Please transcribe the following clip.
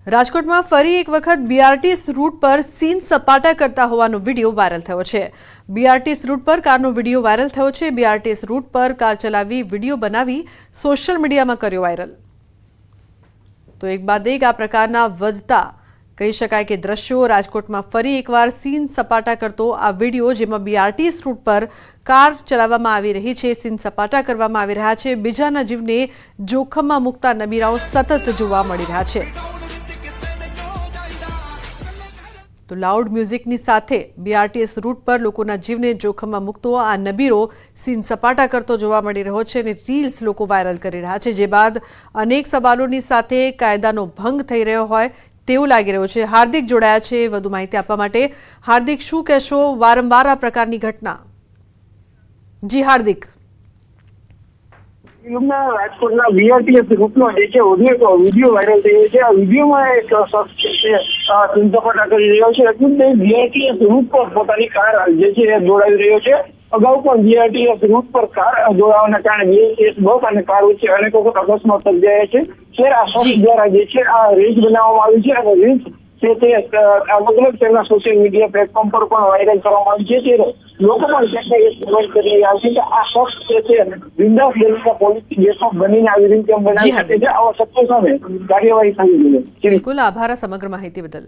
રાજકોટમાં ફરી એક વખત બીઆરટીએસ રૂટ પર સીન સપાટા કરતા હોવાનો વિડીયો વાયરલ થયો છે। બીઆરટીએસ રૂટ પર કારનો વિડીયો વાયરલ થયો છે। બીઆરટીએસ રૂટ પર કાર ચલાવી વિડીયો બનાવી સોશિયલ મીડિયામાં કર્યો વાયરલ। તો એક બાદ એક આ પ્રકારના વધતા કહી શકાય કે દ્રશ્યો રાજકોટમાં ફરી એકવાર સીન સપાટા કરતો આ વિડીયો, જેમાં બીઆરટીએસ રૂટ પર કાર ચલાવવામાં આવી રહી છે, સીન સપાટા કરવામાં આવી રહ્યા છે। બીજાના જીવને જોખમમાં મૂકતા નબીરાઓ સતત જોવા મળી રહ્યા છે। તો લાઉડ મ્યુઝિકની સાથે બીઆરટીએસ રૂટ પર લોકોના જીવને જોખમમાં મૂકતો આ નબીરો સીન સપાટા કરતો જોવા મળી રહ્યો છે અને રીલ્સ લોકો વાયરલ કરી રહ્યા છે, જે બાદ અનેક સવાલોની સાથે કાયદાનો ભંગ થઈ રહ્યો હોય તેવું લાગી રહ્યું છે। હાર્દિક જોડાયા છે વધુ માહિતી આપવા માટે। હાર્દિક, શું કહેશો વારંવાર આ પ્રકારની ઘટના? જી હાર્દિક। રાજકોટના બીઆરટીએસ રૂટનો જે છે વિડીયો વાયરલ થયો છે। આ વિડીયોમાં એક શખ્સ છે સીન સપાટા કરી રહ્યો છે। એટલું જ નહીં, બીઆરટીએસ રૂટ પર પોતાની કાર જે છે એ દોડાવી રહ્યો છે। અગાઉ પણ બીઆરટીએસ રૂટ પર કાર દોડાવાના કારણે બીઆરટીએસ બસ અને કાર વચ્ચે અનેક વખત અકસ્માત સર્જાયા છે। ત્યારે આ શખ્સ દ્વારા જે છે આ રીલ્સ બનાવવામાં આવી છે અને રીલ્સ છે તે અલગ અલગ તેમના સોશિયલ મીડિયા પ્લેટફોર્મ પર પણ વાયરલ કરવામાં આવી છે। ત્યારે લોકો પણ કમેન્ટ કરી રહ્યા છે કે આ શખ્સ જે છે બિંદાસ દિલ્હીના પોલીસ દેશમાં બનીને આવી રીતે બનાવી શકે છે। આવા શખ્સો સામે કાર્યવાહી થવી જોઈએ। બિલકુલ, આભાર સમગ્ર માહિતી બદલ।